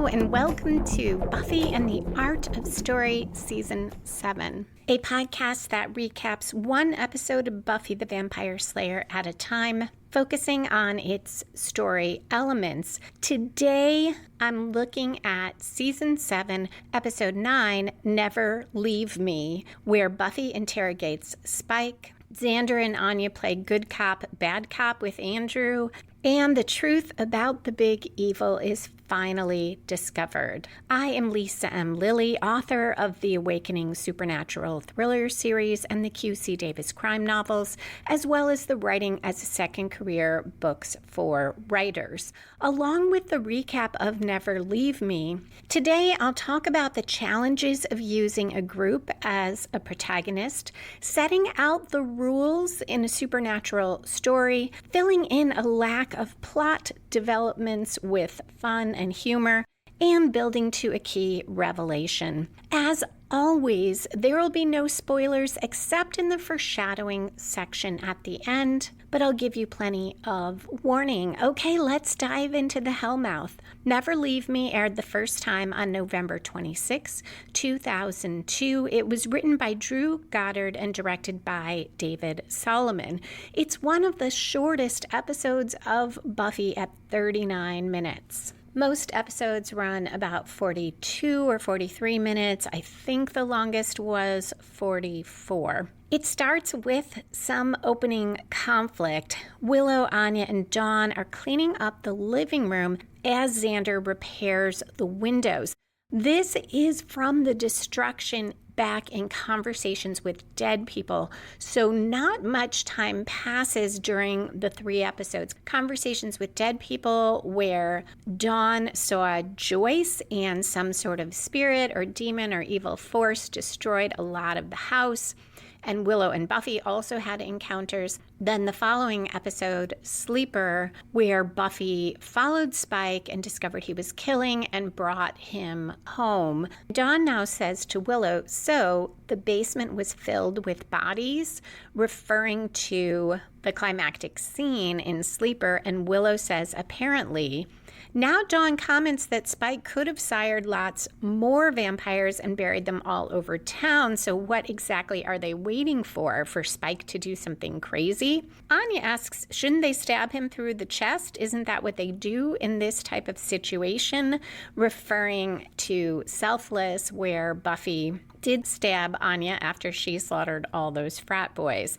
Hello and welcome to Buffy and the Art of Story Season 7, a podcast that recaps one episode of Buffy the Vampire Slayer at a time, focusing on its story elements. Today, I'm looking at Season 7, Episode 9, Never Leave Me, where Buffy interrogates Spike, Xander and Anya play good cop, bad cop with Andrew, and the truth about the big evil is finally discovered. I am Lisa M. Lilly, author of the Awakening Supernatural Thriller series and the Q.C. Davis crime novels, as well as the Writing as a Second Career books for writers. Along with the recap of Never Leave Me, today I'll talk about the challenges of using a group as a protagonist, setting out the rules in a supernatural story, filling in a lack of plot developments with fun and humor, and building to a key revelation. As always, there will be no spoilers except in the foreshadowing section at the end, but I'll give you plenty of warning. Okay, let's dive into the Hellmouth. Never Leave Me aired the first time on November 26, 2002. It was written by Drew Goddard and directed by David Solomon. It's one of the shortest episodes of Buffy at 39 minutes. Most episodes run about 42 or 43 minutes. I think the longest was 44. It starts with some opening conflict. Willow, Anya, and Dawn are cleaning up the living room as Xander repairs the windows. This is from the destruction back in Conversations with Dead People, so not much time passes during the 3 episodes. Conversations with Dead People, where Dawn saw Joyce and some sort of spirit or demon or evil force destroyed a lot of the house, and Willow and Buffy also had encounters. Then the following episode, Sleeper, where Buffy followed Spike and discovered he was killing and brought him home. Dawn now says to Willow, so the basement was filled with bodies, referring to the climactic scene in Sleeper, and Willow says, apparently. Now Dawn comments that Spike could have sired lots more vampires and buried them all over town, so what exactly are they waiting for Spike to do something crazy? Anya asks, shouldn't they stab him through the chest? Isn't that what they do in this type of situation? Referring to Selfless, where Buffy did stab Anya after she slaughtered all those frat boys.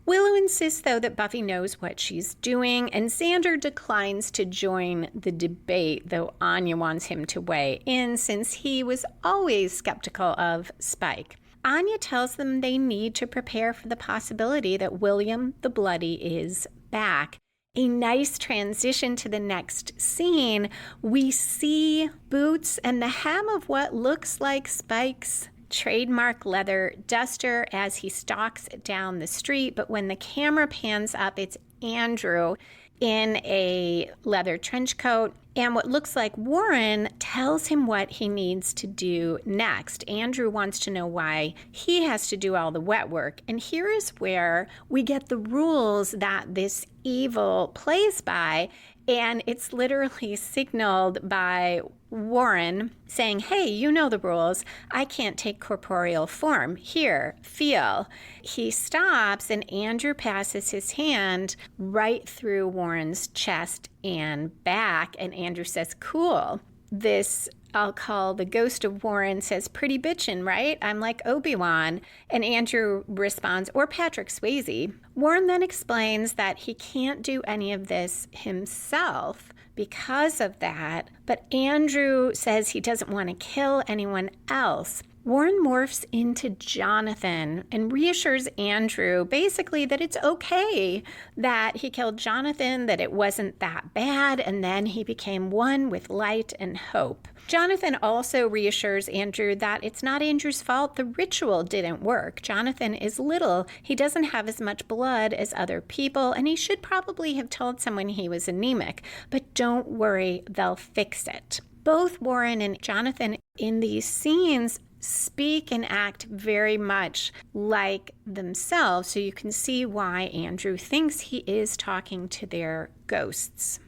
Willow insists, though, that Buffy knows what she's doing, and Xander declines to join the debate, though Anya wants him to weigh in since he was always skeptical of Spike. Anya tells them they need to prepare for the possibility that William the Bloody is back. A nice transition to the next scene. We see boots and the hem of what looks like Spike's trademark leather duster as he stalks down the street, but when the camera pans up, it's Andrew in a leather trench coat, and what looks like Warren tells him what he needs to do next. Andrew wants to know why he has to do all the wet work, and here is where we get the rules that this evil plays by, and it's literally signaled by Warren saying, hey, you know the rules. I can't take corporeal form. Here, feel. He stops and Andrew passes his hand right through Warren's chest and back. And Andrew says, cool. This I'll call the ghost of Warren says, pretty bitchin', right? I'm like Obi-Wan. And Andrew responds, or Patrick Swayze. Warren then explains that he can't do any of this himself because of that. But Andrew says he doesn't want to kill anyone else. Warren morphs into Jonathan and reassures Andrew basically that it's okay that he killed Jonathan, that it wasn't that bad, and then he became one with light and hope. Jonathan also reassures Andrew that it's not Andrew's fault the ritual didn't work. Jonathan is little, he doesn't have as much blood as other people, and he should probably have told someone he was anemic, but don't worry, they'll fix it. Both Warren and Jonathan in these scenes speak and act very much like themselves, so you can see why Andrew thinks he is talking to their ghosts.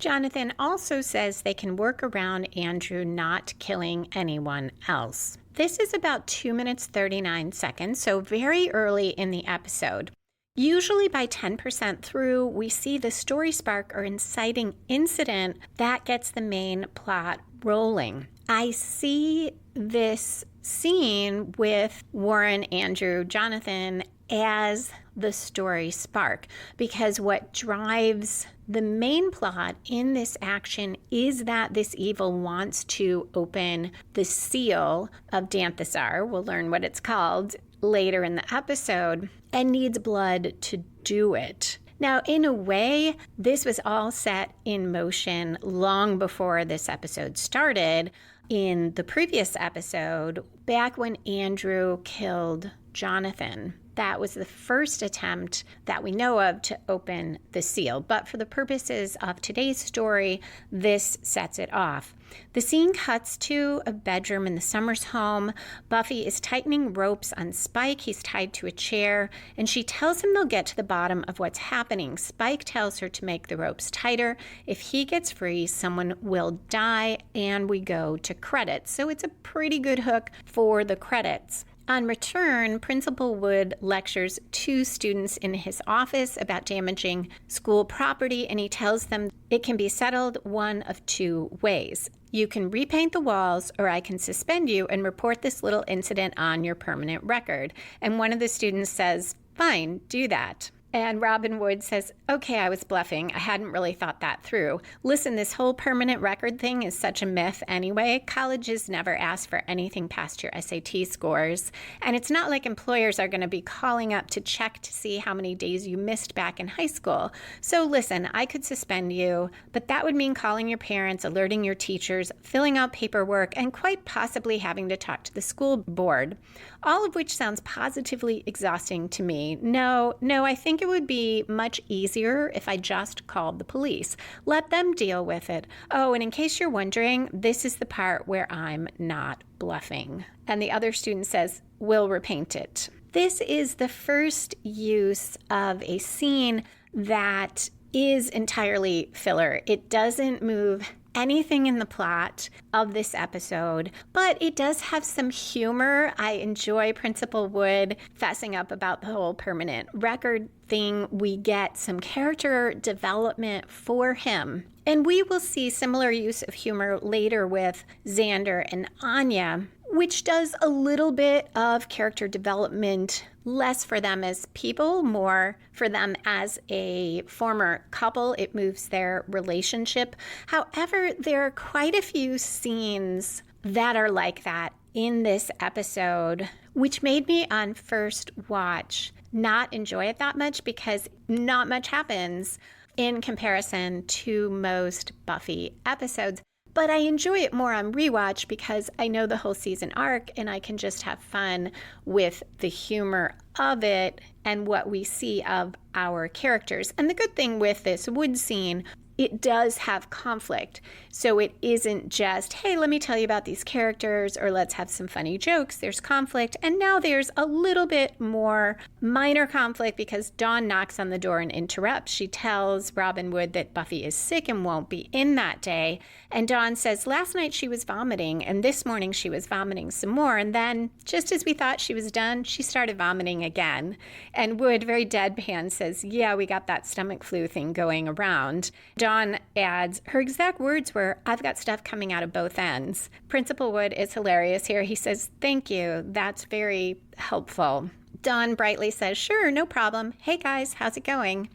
Jonathan also says they can work around Andrew not killing anyone else. This is about 2 minutes 39 seconds, so very early in the episode. Usually by 10% through, we see the story spark or inciting incident that gets the main plot rolling. I see this scene with Warren, Andrew, Jonathan as the story spark, because what drives the main plot in this action is that this evil wants to open the seal of Danthasar. We'll learn what it's called later in the episode, and needs blood to do it. Now, in a way, this was all set in motion long before this episode started. In the previous episode, back when Andrew killed Jonathan, that was the first attempt that we know of to open the seal. But for the purposes of today's story, this sets it off. The scene cuts to a bedroom in the Summers home. Buffy is tightening ropes on Spike. He's tied to a chair, and she tells him they'll get to the bottom of what's happening. Spike tells her to make the ropes tighter. If he gets free, someone will die, and we go to credits. So it's a pretty good hook for the credits. On return, Principal Wood lectures two students in his office about damaging school property, and he tells them it can be settled one of two ways. You can repaint the walls, or I can suspend you and report this little incident on your permanent record. And one of the students says, fine, do that. And Robin Wood says, okay, I was bluffing. I hadn't really thought that through. Listen, this whole permanent record thing is such a myth anyway. Colleges never ask for anything past your SAT scores. And it's not like employers are going to be calling up to check to see how many days you missed back in high school. So listen, I could suspend you, but that would mean calling your parents, alerting your teachers, filling out paperwork, and quite possibly having to talk to the school board. All of which sounds positively exhausting to me. No, I think it would be much easier if I just called the police. Let them deal with it. Oh, and in case you're wondering, this is the part where I'm not bluffing. And the other student says, we'll repaint it. This is the first use of a scene that is entirely filler. It doesn't move anything in the plot of this episode, but it does have some humor. I enjoy Principal Wood fessing up about the whole permanent record thing. We get some character development for him. And we will see similar use of humor later with Xander and Anya, which does a little bit of character development, less for them as people, more for them as a former couple. It moves their relationship. However, there are quite a few scenes that are like that in this episode, which made me on first watch not enjoy it that much because not much happens in comparison to most Buffy episodes. But I enjoy it more on rewatch because I know the whole season arc and I can just have fun with the humor of it and what we see of our characters. And the good thing with this Wood scene, it does have conflict. So it isn't just, hey, let me tell you about these characters or let's have some funny jokes. There's conflict. And now there's a little bit more minor conflict because Dawn knocks on the door and interrupts. She tells Robin Wood that Buffy is sick and won't be in that day. And Dawn says last night she was vomiting and this morning she was vomiting some more. And then just as we thought she was done, she started vomiting again. And Wood, very deadpan, says, yeah, we got that stomach flu thing going around. Dawn adds, her exact words were, I've got stuff coming out of both ends. Principal Wood is hilarious here. He says, thank you. That's very helpful. Dawn brightly says, sure, no problem. Hey guys, how's it going?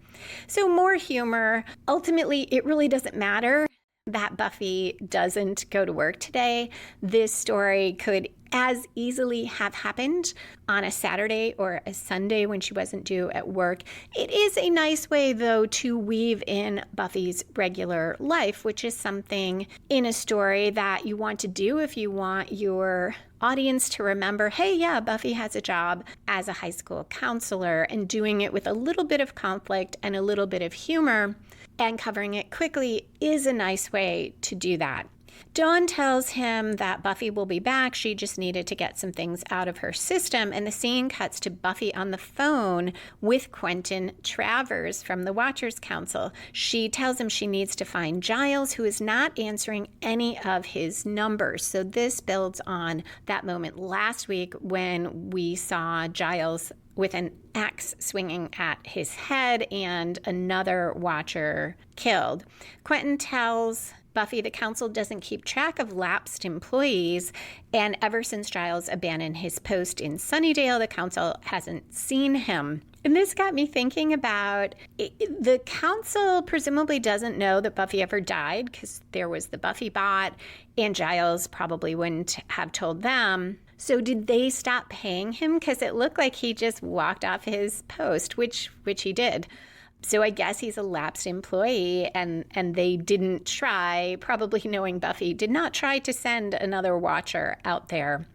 So more humor. Ultimately, it really doesn't matter that Buffy doesn't go to work today. This story could as easily have happened on a Saturday or a Sunday when she wasn't due at work. It is a nice way, though, to weave in Buffy's regular life, which is something in a story that you want to do if you want your audience to remember, hey, yeah, Buffy has a job as a high school counselor, and doing it with a little bit of conflict and a little bit of humor and covering it quickly is a nice way to do that. Dawn tells him that Buffy will be back. She just needed to get some things out of her system. And the scene cuts to Buffy on the phone with Quentin Travers from the Watchers Council. She tells him she needs to find Giles, who is not answering any of his numbers. So this builds on that moment last week when we saw Giles with an axe swinging at his head and another Watcher killed. Quentin tells Buffy the council doesn't keep track of lapsed employees, and ever since Giles abandoned his post in Sunnydale, the council hasn't seen him. And this got me thinking about the council presumably doesn't know that Buffy ever died because there was the Buffy bot, and Giles probably wouldn't have told them. So did they stop paying him? Because it looked like he just walked off his post, which he did. So I guess he's a lapsed employee, and they didn't try, probably knowing Buffy, did not try to send another Watcher out there.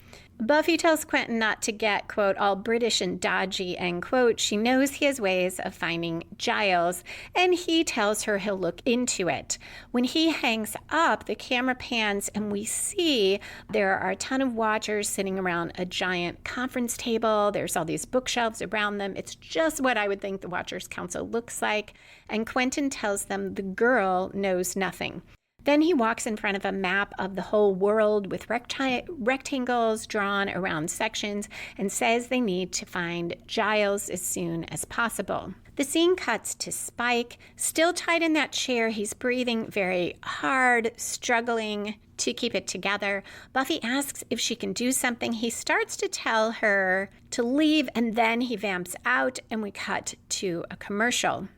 Buffy tells Quentin not to get, quote, all British and dodgy, end quote. She knows he has ways of finding Giles, and he tells her he'll look into it. When he hangs up, the camera pans, and we see there are a ton of Watchers sitting around a giant conference table. There's all these bookshelves around them. It's just what I would think the Watchers Council looks like. And Quentin tells them the girl knows nothing. Then he walks in front of a map of the whole world with rectangles drawn around sections and says they need to find Giles as soon as possible. The scene cuts to Spike, still tied in that chair. He's breathing very hard, struggling to keep it together. Buffy asks if she can do something. He starts to tell her to leave, and then he vamps out, and we cut to a commercial.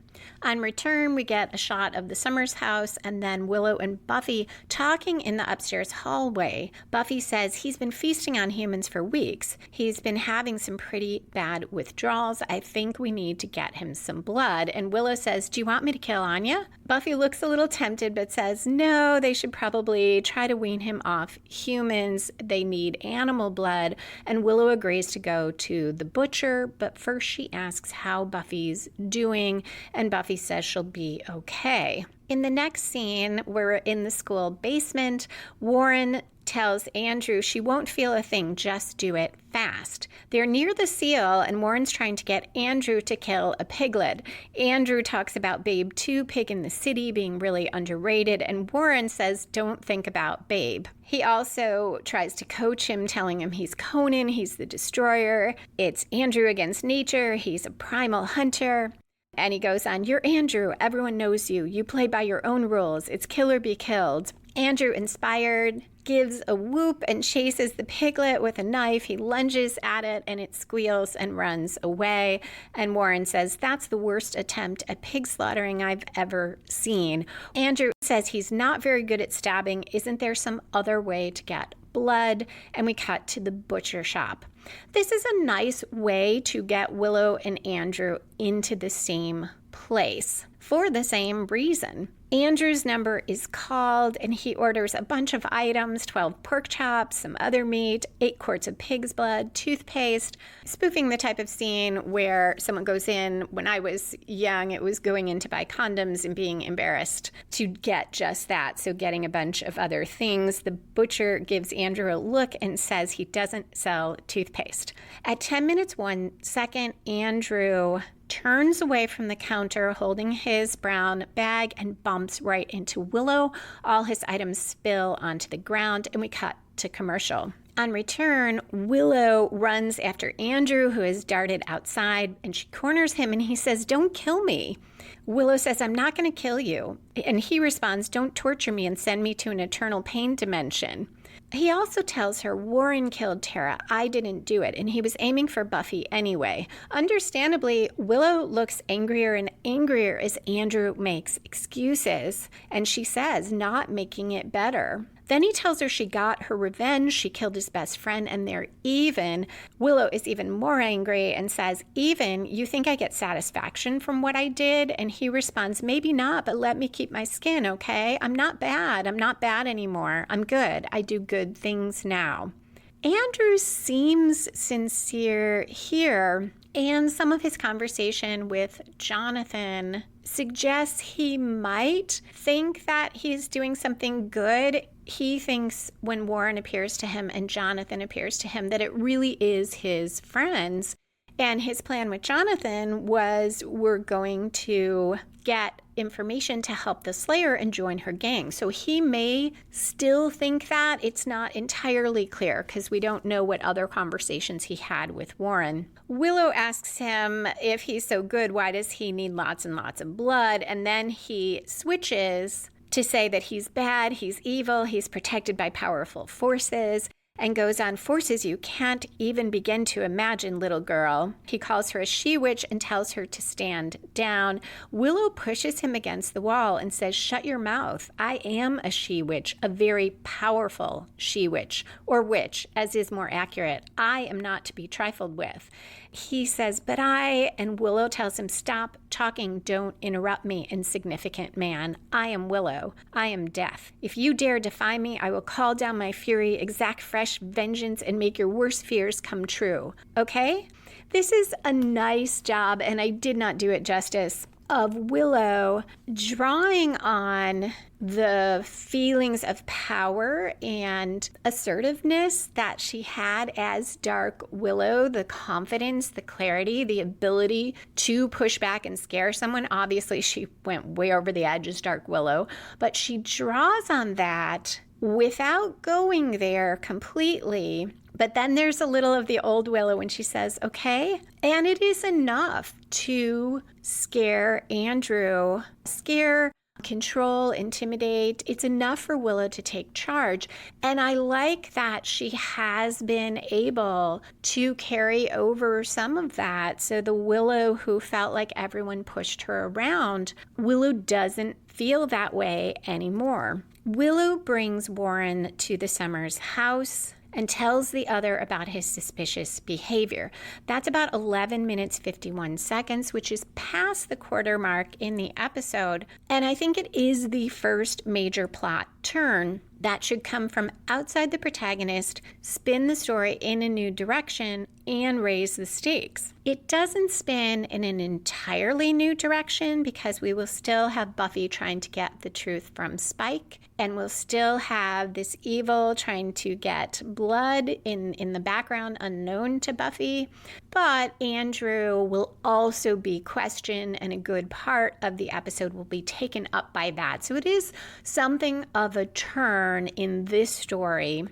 On return, we get a shot of the Summers house and then Willow and Buffy talking in the upstairs hallway. Buffy says he's been feasting on humans for weeks. He's been having some pretty bad withdrawals. I think we need to get him some blood. And Willow says, do you want me to kill Anya? Buffy looks a little tempted but says, no, they should probably try to wean him off humans. They need animal blood. And Willow agrees to go to the butcher, but first she asks how Buffy's doing, and Buffy says she'll be okay. In the next scene, we're in the school basement. Warren tells Andrew she won't feel a thing, just do it fast. They're near the seal, and Warren's trying to get Andrew to kill a piglet. Andrew talks about Babe 2, Pig in the City, being really underrated, and Warren says, don't think about Babe. He also tries to coach him, telling him he's Conan, he's the destroyer. It's Andrew against nature, he's a primal hunter. And he goes on, you're Andrew, everyone knows you. You play by your own rules. It's kill or be killed. Andrew, inspired, gives a whoop and chases the piglet with a knife. He lunges at it and it squeals and runs away. And Warren says, that's the worst attempt at pig slaughtering I've ever seen. Andrew says he's not very good at stabbing. Isn't there some other way to get blood? And we cut to the butcher shop. This is a nice way to get Willow and Andrew into the same place for the same reason. Andrew's number is called and he orders a bunch of items, 12 pork chops, some other meat, 8 quarts of pig's blood, toothpaste, spoofing the type of scene where someone goes in. When I was young, it was going in to buy condoms and being embarrassed to get just that. So getting a bunch of other things. The butcher gives Andrew a look and says he doesn't sell toothpaste. At 10 minutes 1 second, Andrew turns away from the counter holding his brown bag and bumps right into Willow. All his items spill onto the ground and we cut to commercial. On return, Willow runs after Andrew, who has darted outside, and she corners him and he says, don't kill me. Willow says, I'm not going to kill you. And he responds, don't torture me and send me to an eternal pain dimension. He also tells her Warren killed Tara. I didn't do it. And he was aiming for Buffy anyway. Understandably, Willow looks angrier and angrier as Andrew makes excuses. And she says, not making it better. Then he tells her she got her revenge. She killed his best friend and they're even. Willow is even more angry and says, even, you think I get satisfaction from what I did? And he responds, maybe not, but let me keep my skin, okay? I'm not bad. I'm not bad anymore. I'm good. I do good things now. Andrew seems sincere here, and some of his conversation with Jonathan suggests he might think that he's doing something good. He thinks when Warren appears to him and Jonathan appears to him that it really is his friends. And his plan with Jonathan was, we're going to get information to help the Slayer and join her gang. So he may still think that. It's not entirely clear because we don't know what other conversations he had with Warren. Willow asks him if he's so good, why does he need lots and lots of blood? And then he switches to say that he's bad, he's evil, he's protected by powerful forces, and goes on, forces you can't even begin to imagine, little girl. He calls her a she-witch and tells her to stand down. Willow pushes him against the wall and says, shut your mouth. I am a she-witch, a very powerful she-witch, or witch, as is more accurate. I am not to be trifled with. He says, but and Willow tells him, stop talking, don't interrupt me, insignificant man. I am Willow. I am death. If you dare defy me, I will call down my fury, exact fresh vengeance, and make your worst fears come true. Okay? This is a nice job, and I did not do it justice, of Willow drawing on the feelings of power and assertiveness that she had as Dark Willow, the confidence, the clarity, the ability to push back and scare someone. Obviously, she went way over the edge as Dark Willow, but she draws on that without going there completely. But then there's a little of the old Willow when she says, okay, and it is enough to scare Andrew, control, intimidate. It's enough for Willow to take charge. And I like that she has been able to carry over some of that. So the Willow who felt like everyone pushed her around, Willow doesn't feel that way anymore. Willow brings Warren to the Summers house and tells the other about his suspicious behavior. That's about 11 minutes, 51 seconds, which is past the quarter mark in the episode. And I think it is the first major plot turn that should come from outside the protagonist, spin the story in a new direction, and raise the stakes. It doesn't spin in an entirely new direction because we will still have Buffy trying to get the truth from Spike, and we'll still have this evil trying to get blood in the background unknown to Buffy. But Andrew will also be questioned, and a good part of the episode will be taken up by that. So it is something of a turn in this story.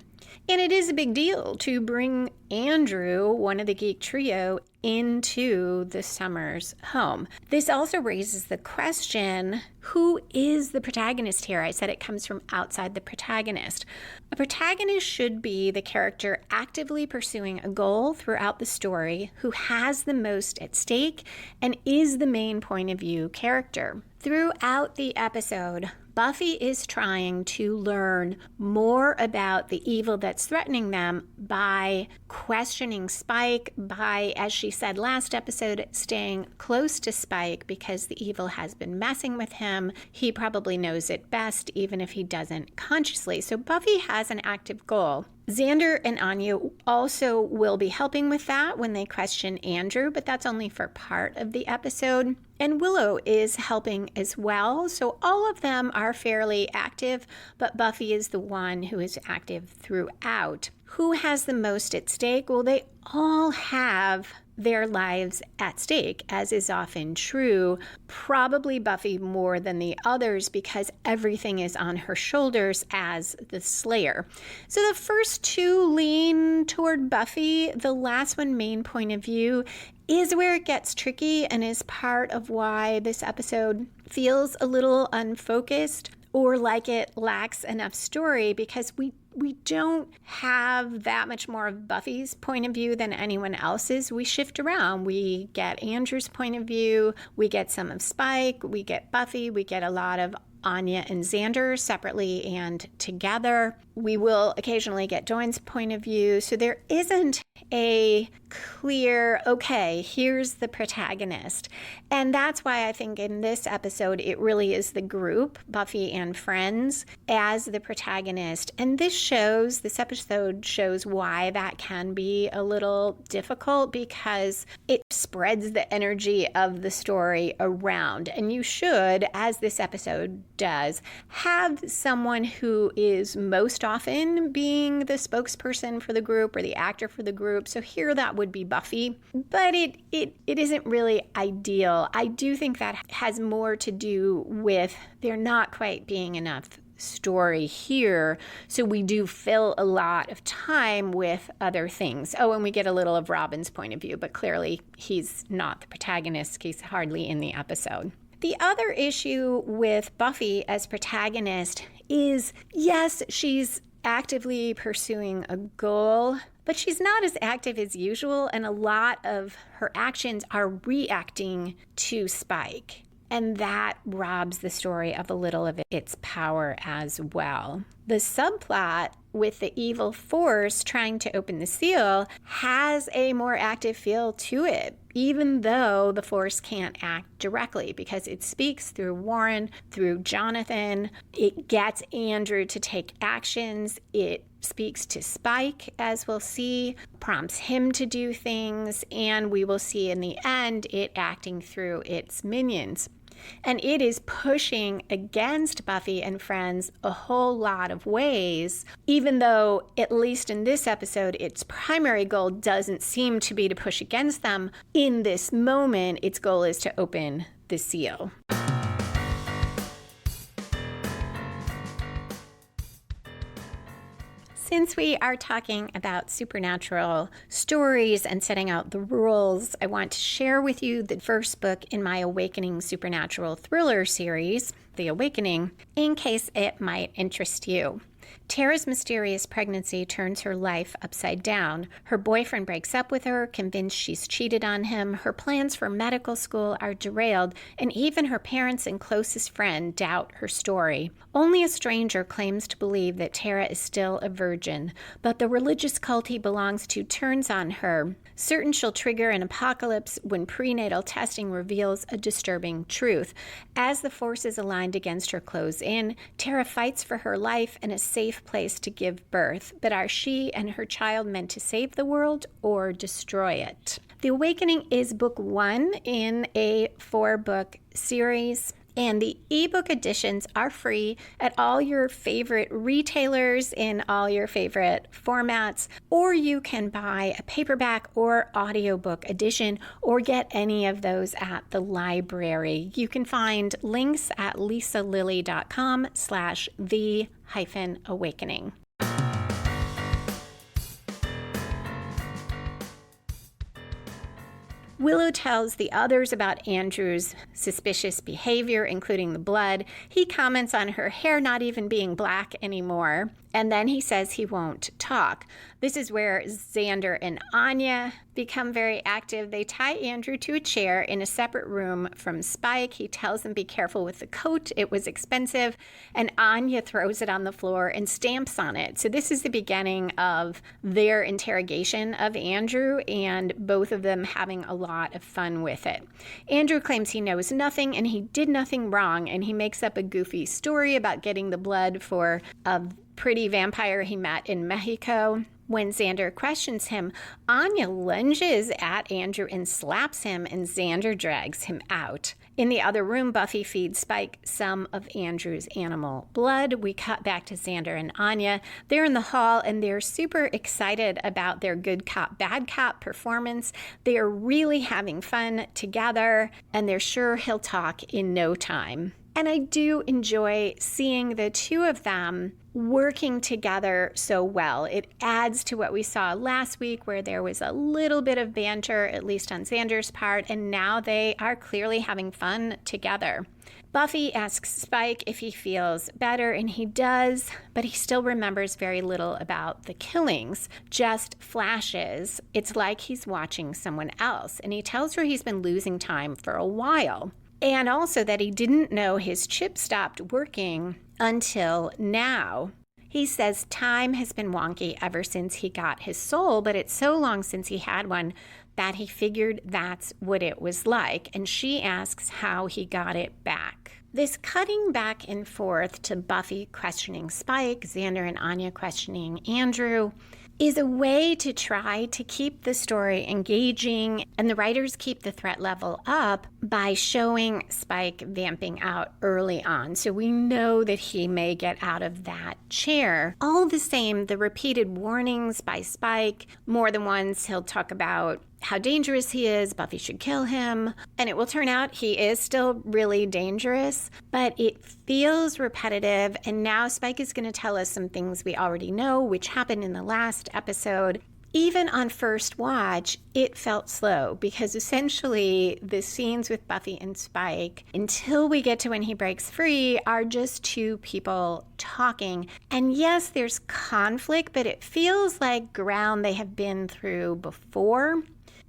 And it is a big deal to bring Andrew, one of the geek trio, into the Summers home. This also raises the question, who is the protagonist here? I said it comes from outside the protagonist. A protagonist should be the character actively pursuing a goal throughout the story, who has the most at stake, and is the main point of view character. Throughout the episode, Buffy is trying to learn more about the evil that's threatening them by questioning Spike, by, as she said last episode, staying close to Spike because the evil has been messing with him. He probably knows it best, even if he doesn't consciously. So Buffy has an active goal. Xander and Anya also will be helping with that when they question Andrew, but that's only for part of the episode. And Willow is helping as well. So all of them are fairly active, but Buffy is the one who is active throughout. Who has the most at stake? Well, they all have their lives at stake, as is often true. Probably Buffy more than the others because everything is on her shoulders as the Slayer. So the first two lean toward Buffy. The last one, main point of view, is where it gets tricky and is part of why this episode feels a little unfocused or like it lacks enough story, because we don't have that much more of Buffy's point of view than anyone else's. We shift around. We get Andrew's point of view. We get some of Spike. We get Buffy. We get a lot of Anya and Xander separately and together. We will occasionally get Dawn's point of view. So there isn't a clear, okay, here's the protagonist. And that's why I think in this episode, it really is the group, Buffy and friends, as the protagonist. And this episode shows why that can be a little difficult, because it spreads the energy of the story around. And you should, as this episode does, have someone who is most often being the spokesperson for the group or the actor for the group. So here that would be Buffy, but it isn't really ideal. I do think that has more to do with there not quite being enough story here, so we do fill a lot of time with other things. Oh, and we get a little of Robin's point of view, but clearly he's not the protagonist. He's hardly in the episode. The other issue with Buffy as protagonist is, yes, she's actively pursuing a goal, but she's not as active as usual, and a lot of her actions are reacting to Spike. And that robs the story of a little of its power as well. The subplot with the evil force trying to open the seal has a more active feel to it, even though the force can't act directly, because it speaks through Warren, through Jonathan. It gets Andrew to take actions. It speaks to Spike, as we'll see, prompts him to do things, and we will see in the end it acting through its minions. And it is pushing against Buffy and friends a whole lot of ways, even though, at least in this episode, its primary goal doesn't seem to be to push against them. In this moment, its goal is to open the seal. Since we are talking about supernatural stories and setting out the rules, I want to share with you the first book in my Awakening Supernatural Thriller series, The Awakening, in case it might interest you. Tara's mysterious pregnancy turns her life upside down. Her boyfriend breaks up with her, convinced she's cheated on him. Her plans for medical school are derailed, and even her parents and closest friend doubt her story. Only a stranger claims to believe that Tara is still a virgin, but the religious cult he belongs to turns on her. Certain she'll trigger an apocalypse when prenatal testing reveals a disturbing truth. As the forces aligned against her close in, Tara fights for her life and a safe place to give birth. But are she and her child meant to save the world or destroy it? The Awakening is book 1 in a 4-book series. And the ebook editions are free at all your favorite retailers in all your favorite formats, or you can buy a paperback or audiobook edition, or get any of those at the library. You can find links at lisalilly.com/the-awakening. Willow tells the others about Andrew's suspicious behavior, including the blood. He comments on her hair not even being black anymore, and then he says he won't talk. This is where Xander and Anya become very active. They tie Andrew to a chair in a separate room from Spike. He tells them, be careful with the coat. It was expensive. And Anya throws it on the floor and stamps on it. So this is the beginning of their interrogation of Andrew, and both of them having a lot of fun with it. Andrew claims he knows nothing and he did nothing wrong, and he makes up a goofy story about getting the blood for a pretty vampire he met in Mexico. When Xander questions him, Anya lunges at Andrew and slaps him, and Xander drags him out. In the other room, Buffy feeds Spike some of Andrew's animal blood. We cut back to Xander and Anya. They're in the hall, and they're super excited about their good cop, bad cop performance. They are really having fun together, and they're sure he'll talk in no time. And I do enjoy seeing the two of them working together so well. It adds to what we saw last week, where there was a little bit of banter, at least on Xander's part, and now they are clearly having fun together. Buffy asks Spike if he feels better, and he does, but he still remembers very little about the killings, just flashes. It's like he's watching someone else, and he tells her he's been losing time for a while. And also that he didn't know his chip stopped working until now. He says time has been wonky ever since he got his soul, but it's so long since he had one that he figured that's what it was like. And she asks how he got it back. This cutting back and forth to Buffy questioning Spike, Xander and Anya questioning Andrew, is a way to try to keep the story engaging, and the writers keep the threat level up by showing Spike vamping out early on. So we know that he may get out of that chair. All the same, the repeated warnings by Spike, more than once he'll talk about how dangerous he is, Buffy should kill him, and it will turn out he is still really dangerous, but it feels repetitive, and now Spike is going to tell us some things we already know, which happened in the last episode. Even on first watch, it felt slow because essentially the scenes with Buffy and Spike, until we get to when he breaks free, are just two people talking. And yes, there's conflict, but it feels like ground they have been through before.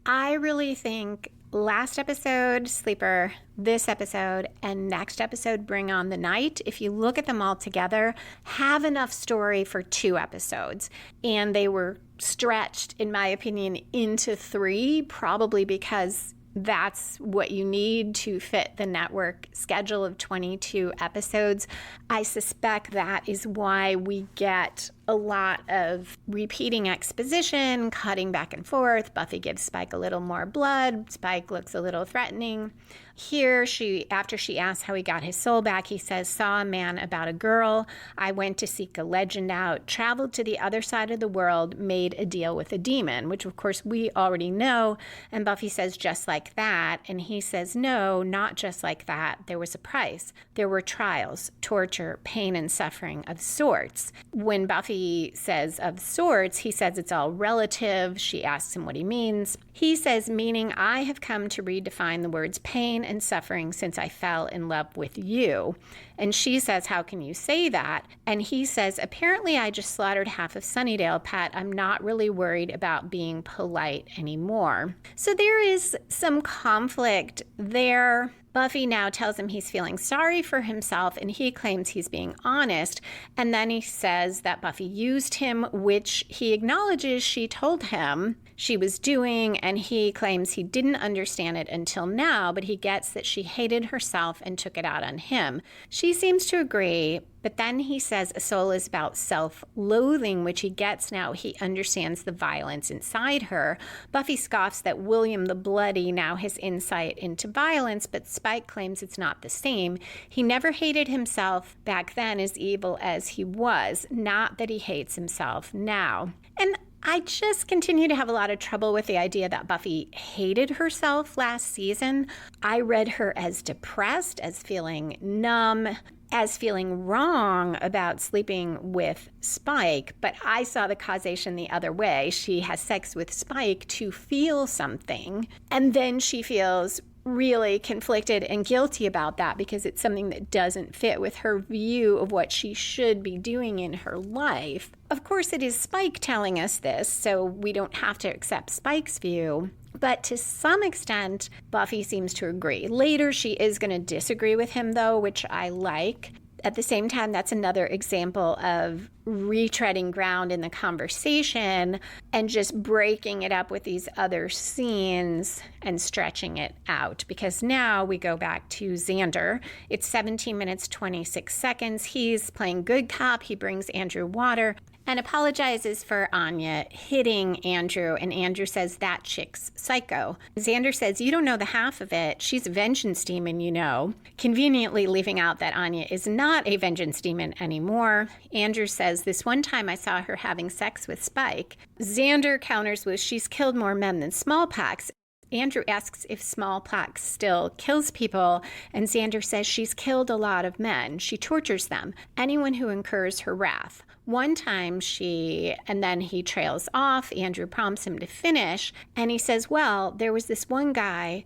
I really think last episode, Sleeper, this episode, and next episode, Bring on the Night, if you look at them all together, have enough story for 2 episodes. And they were stretched, in my opinion, into 3, probably because that's what you need to fit the network schedule of 22 episodes. I suspect that is why we get a lot of repeating exposition, cutting back and forth. Buffy gives Spike a little more blood. Spike looks a little threatening. Here, after she asks how he got his soul back, he says, saw a man about a girl. I went to seek a legend out, traveled to the other side of the world, made a deal with a demon, which of course we already know. And Buffy says, just like that. And he says, no, not just like that. There was a price. There were trials, torture, pain, and suffering of sorts. When Buffy says of sorts, he says it's all relative. She asks him what he means. He says, meaning I have come to redefine the words pain and suffering since I fell in love with you. And she says, how can you say that? And he says, apparently I just slaughtered half of Sunnydale, Pat. I'm not really worried about being polite anymore. So there is some conflict there. Buffy now tells him he's feeling sorry for himself, and he claims he's being honest. And then he says that Buffy used him, which he acknowledges she told him she was doing, and he claims he didn't understand it until now, but he gets that she hated herself and took it out on him. She seems to agree, but then he says a soul is about self-loathing, which he gets now. He understands the violence inside her. Buffy scoffs that William the Bloody now has insight into violence, but Spike claims it's not the same. He never hated himself back then as evil as he was, not that he hates himself now. And I just continue to have a lot of trouble with the idea that Buffy hated herself last season. I read her as depressed, as feeling numb, as feeling wrong about sleeping with Spike, but I saw the causation the other way. She has sex with Spike to feel something, and then she feels really conflicted and guilty about that because it's something that doesn't fit with her view of what she should be doing in her life. Of course, it is Spike telling us this, so we don't have to accept Spike's view. But to some extent, Buffy seems to agree. Later, she is going to disagree with him, though, which I like. At the same time, that's another example of retreading ground in the conversation and just breaking it up with these other scenes and stretching it out. Because now we go back to Xander. It's 17 minutes, 26 seconds. He's playing good cop. He brings Andrew water and apologizes for Anya hitting Andrew, and Andrew says, that chick's psycho. Xander says, you don't know the half of it. She's a vengeance demon, you know. Conveniently leaving out that Anya is not a vengeance demon anymore. Andrew says, this one time I saw her having sex with Spike. Xander counters with, she's killed more men than smallpox. Andrew asks if smallpox still kills people, and Xander says she's killed a lot of men. She tortures them, anyone who incurs her wrath. One time and then he trails off. Andrew prompts him to finish, and he says, well, there was this one guy,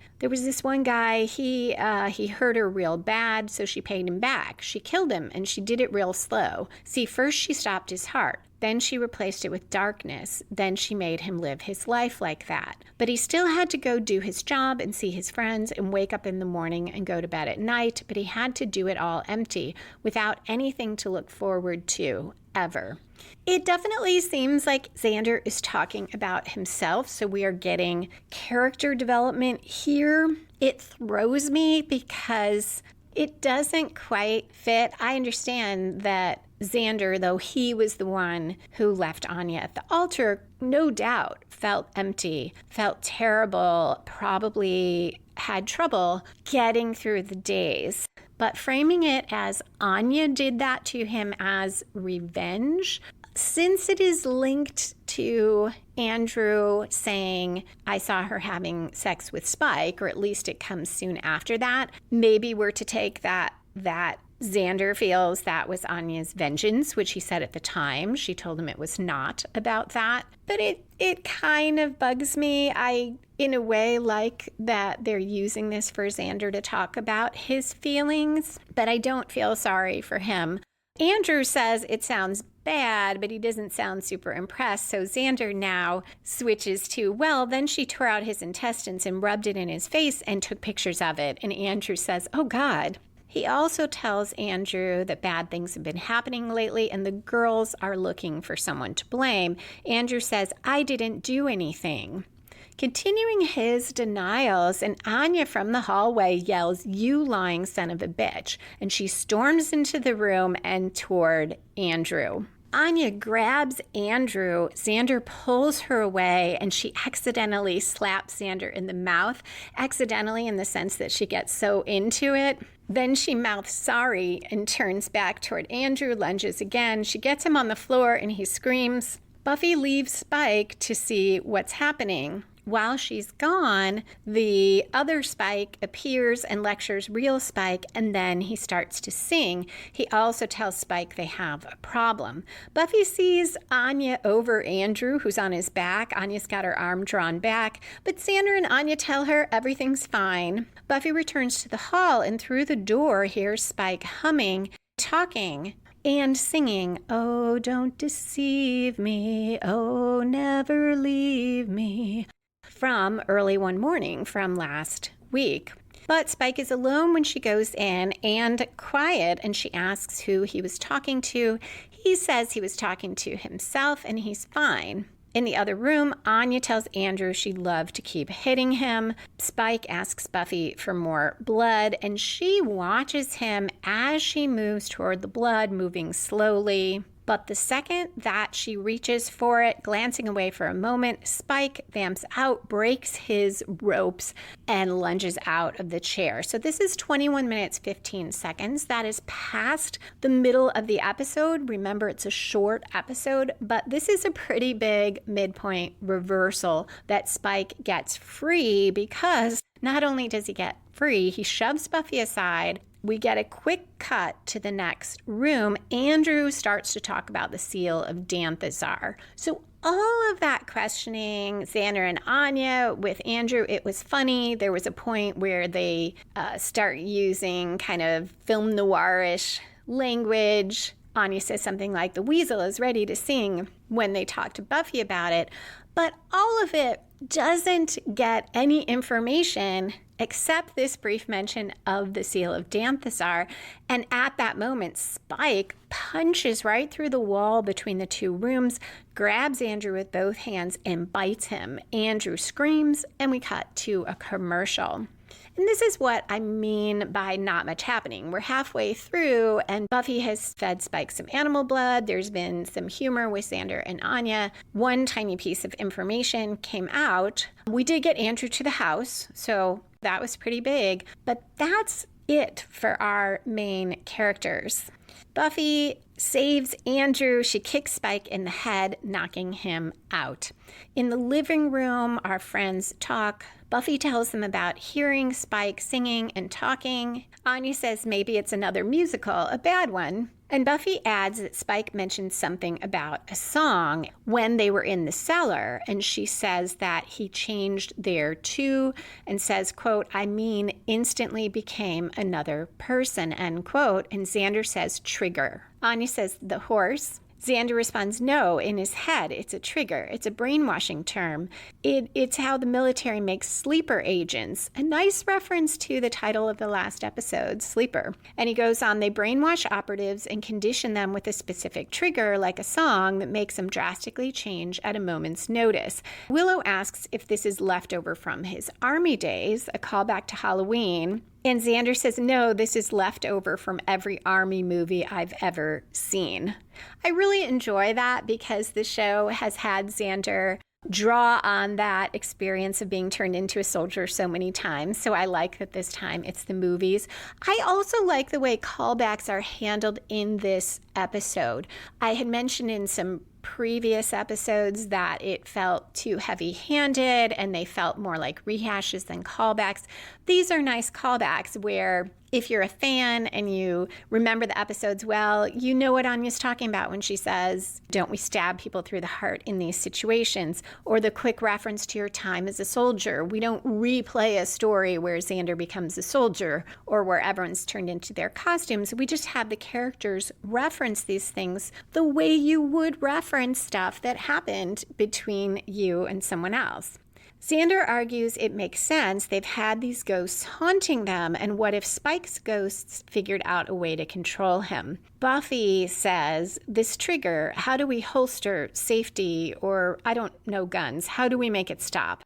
he hurt her real bad, so she paid him back. She killed him, and she did it real slow. See, first she stopped his heart, Then she replaced it with darkness. Then she made him live his life like that. But he still had to go do his job and see his friends and wake up in the morning and go to bed at night. But he had to do it all empty, without anything to look forward to, ever. It definitely seems like Xander is talking about himself, so we are getting character development here. It throws me because it doesn't quite fit. I understand that Xander, though he was the one who left Anya at the altar, no doubt felt empty, felt terrible, probably had trouble getting through the days. But framing it as Anya did that to him as revenge, since it is linked to Andrew saying, I saw her having sex with Spike, or at least it comes soon after that, maybe we're to take that Xander feels that was Anya's vengeance, which he said at the time. She told him it was not about that. But it kind of bugs me. I, in a way, like that they're using this for Xander to talk about his feelings, but I don't feel sorry for him. Andrew says it sounds bad, but he doesn't sound super impressed. So Xander now switches to, well, then she tore out his intestines and rubbed it in his face and took pictures of it. And Andrew says, oh, God. He also tells Andrew that bad things have been happening lately and the girls are looking for someone to blame. Andrew says, I didn't do anything. Continuing his denials, and Anya from the hallway yells, you lying son of a bitch. And she storms into the room and toward Andrew. Anya grabs Andrew. Xander pulls her away, and she accidentally slaps Xander in the mouth, accidentally in the sense that she gets so into it. Then she mouths sorry and turns back toward Andrew, lunges again. She gets him on the floor, and he screams. Buffy leaves Spike to see what's happening. While she's gone, the other Spike appears and lectures real Spike, and then he starts to sing. He also tells Spike they have a problem. Buffy sees Anya over Andrew, who's on his back. Anya's got her arm drawn back, but Xander and Anya tell her everything's fine. Buffy returns to the hall, and through the door hears Spike humming, talking, and singing, oh, don't deceive me, oh, never leave me, from Early One Morning from last week. But Spike is alone when she goes in and quiet, and she asks who he was talking to. He says he was talking to himself and he's fine. In the other room, Anya tells Andrew she'd love to keep hitting him. Spike asks Buffy for more blood, and she watches him as she moves toward the blood, moving slowly. But the second that she reaches for it, glancing away for a moment, Spike vamps out, breaks his ropes, and lunges out of the chair. So this is 21 minutes, 15 seconds. That is past the middle of the episode. Remember, it's a short episode, but this is a pretty big midpoint reversal that Spike gets free, because not only does he get free, he shoves Buffy aside. We get a quick cut to the next room. Andrew starts to talk about the seal of Danthazar. So all of that questioning, Xander and Anya with Andrew, it was funny. There was a point where they start using kind of film noir-ish language. Anya says something like, the weasel is ready to sing, when they talk to Buffy about it. But all of it doesn't get any information except this brief mention of the seal of Danthazar. And at that moment, Spike punches right through the wall between the two rooms, grabs Andrew with both hands, and bites him. Andrew screams, and we cut to a commercial. And this is what I mean by not much happening. We're halfway through, and Buffy has fed Spike some animal blood. There's been some humor with Xander and Anya. One tiny piece of information came out. We did get Andrew to the house, so that was pretty big. But that's it for our main characters. Buffy saves Andrew. She kicks Spike in the head, knocking him out. In the living room, our friends talk. Buffy tells them about hearing Spike singing and talking. Anya says maybe it's another musical, a bad one. And Buffy adds that Spike mentioned something about a song when they were in the cellar. And she says that he changed there too, and says, quote, I mean, instantly became another person, end quote. And Xander says, trigger. Anya says, the horse. Xander responds, no, in his head. It's a trigger. It's a brainwashing term. It's how the military makes sleeper agents. A nice reference to the title of the last episode, Sleeper. And he goes on, they brainwash operatives and condition them with a specific trigger, like a song, that makes them drastically change at a moment's notice. Willow asks if this is leftover from his army days, a callback to Halloween. And Xander says, no, this is left over from every army movie I've ever seen. I really enjoy that because the show has had Xander draw on that experience of being turned into a soldier so many times. So I like that this time it's the movies. I also like the way callbacks are handled in this episode. I had mentioned in some previous episodes that it felt too heavy-handed and they felt more like rehashes than callbacks. These are nice callbacks where if you're a fan and you remember the episodes well, you know what Anya's talking about when she says, don't we stab people through the heart in these situations? Or the quick reference to your time as a soldier. We don't replay a story where Xander becomes a soldier or where everyone's turned into their costumes. We just have the characters reference these things the way you would reference stuff that happened between you and someone else. Xander argues it makes sense. They've had these ghosts haunting them, and what if Spike's ghosts figured out a way to control him? Buffy says, this trigger, how do we holster safety or, I don't know, guns? How do we make it stop?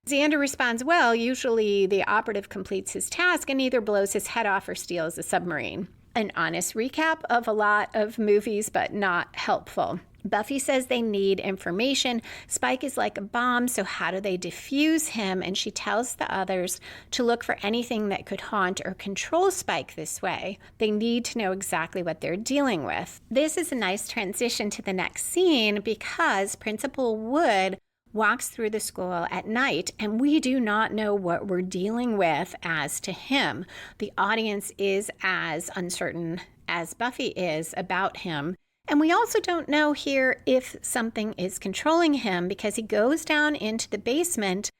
Xander responds, well, usually the operative completes his task and either blows his head off or steals a submarine. An honest recap of a lot of movies, but not helpful. Buffy says they need information. Spike is like a bomb, so how do they defuse him? And she tells the others to look for anything that could haunt or control Spike this way. They need to know exactly what they're dealing with. This is a nice transition to the next scene because Principal Wood walks through the school at night, and we do not know what we're dealing with as to him. The audience is as uncertain as Buffy is about him. And we also don't know here if something is controlling him because he goes down into the basement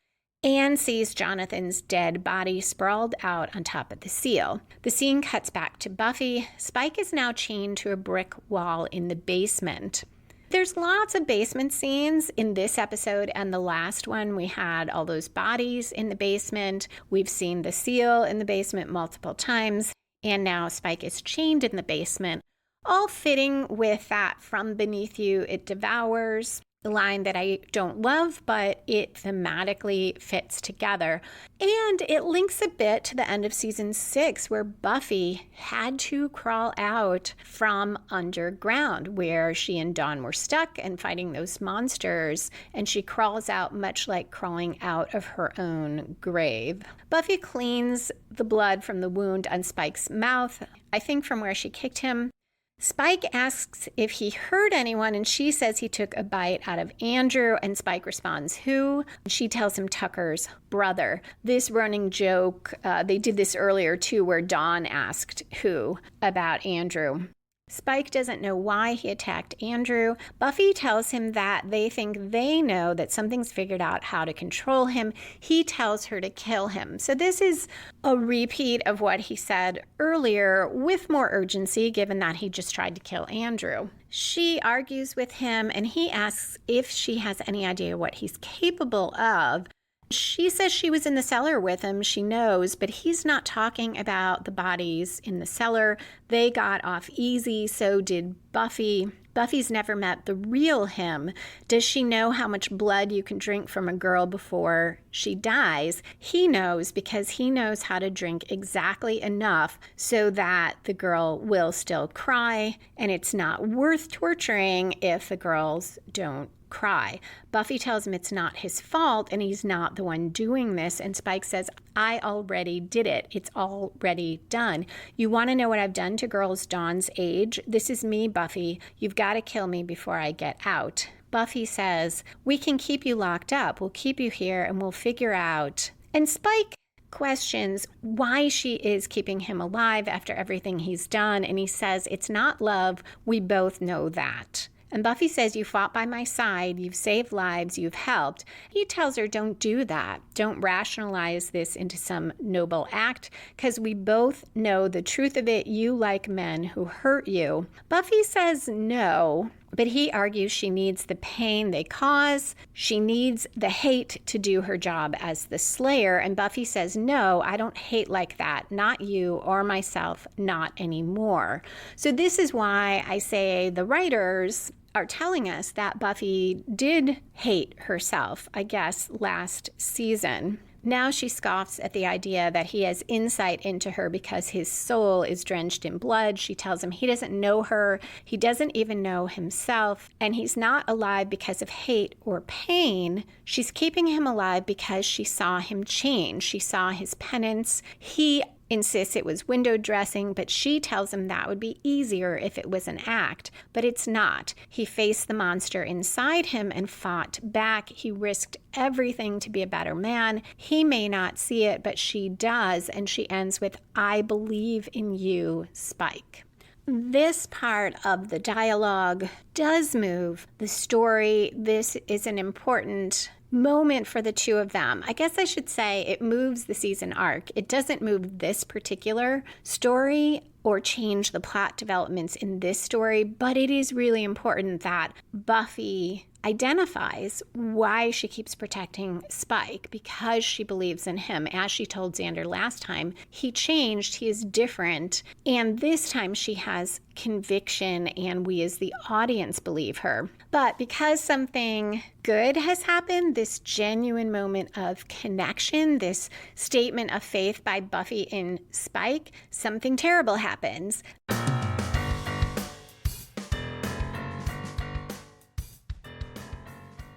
and sees Jonathan's dead body sprawled out on top of the seal. The scene cuts back to Buffy. Spike is now chained to a brick wall in the basement. There's lots of basement scenes in this episode and the last one. We had all those bodies in the basement. We've seen the seal in the basement multiple times. And now Spike is chained in the basement. All fitting with that from beneath you, it devours. The line that I don't love, but it thematically fits together. And it links a bit to the end of season 6 where Buffy had to crawl out from underground where she and Dawn were stuck and fighting those monsters. And she crawls out much like crawling out of her own grave. Buffy cleans the blood from the wound on Spike's mouth, I think from where she kicked him. Spike asks if he hurt anyone, and she says he took a bite out of Andrew, and Spike responds, who? She tells him Tucker's brother. This running joke, they did this earlier too, where Dawn asked who about Andrew. Spike doesn't know why he attacked Andrew. Buffy tells him that they think they know that something's figured out how to control him. He tells her to kill him. So this is a repeat of what he said earlier with more urgency, given that he just tried to kill Andrew. She argues with him, and he asks if she has any idea what he's capable of. She says she was in the cellar with him, she knows, but he's not talking about the bodies in the cellar. They got off easy, so did Buffy. Buffy's never met the real him. Does she know how much blood you can drink from a girl before she dies? He knows because he knows how to drink exactly enough so that the girl will still cry, and it's not worth torturing if the girls don't cry. Buffy tells him it's not his fault and he's not the one doing this, and Spike says, I already did it. It's already done. You want to know what I've done to girls Dawn's age? This is me, Buffy. You've got to kill me before I get out. Buffy says, we can keep you locked up. We'll keep you here and we'll figure out. And Spike questions why she is keeping him alive after everything he's done, and he says, it's not love. We both know that. And Buffy says, you fought by my side, you've saved lives, you've helped. He tells her, don't do that. Don't rationalize this into some noble act, because we both know the truth of it. You like men who hurt you. Buffy says no. But he argues she needs the pain they cause. She needs the hate to do her job as the Slayer. And Buffy says, no, I don't hate like that. Not you or myself, not anymore. So this is why I say the writers are telling us that Buffy did hate herself, I guess, last season. Now she scoffs at the idea that he has insight into her because his soul is drenched in blood. She tells him he doesn't know her, he doesn't even know himself, and he's not alive because of hate or pain. She's keeping him alive because she saw him change. She saw his penance. He insists it was window dressing, but she tells him that would be easier if it was an act. But it's not. He faced the monster inside him and fought back. He risked everything to be a better man. He may not see it, but she does. And she ends with, I believe in you, Spike. This part of the dialogue does move the story. This is an important moment for the two of them. I guess I should say it moves the season arc. It doesn't move this particular story or change the plot developments in this story, but it is really important that Buffy identifies why she keeps protecting Spike, because she believes in him. As she told Xander last time, he changed, he is different, and this time she has conviction, and we as the audience believe her. But because something good has happened, this genuine moment of connection, this statement of faith by Buffy in Spike, something terrible happens.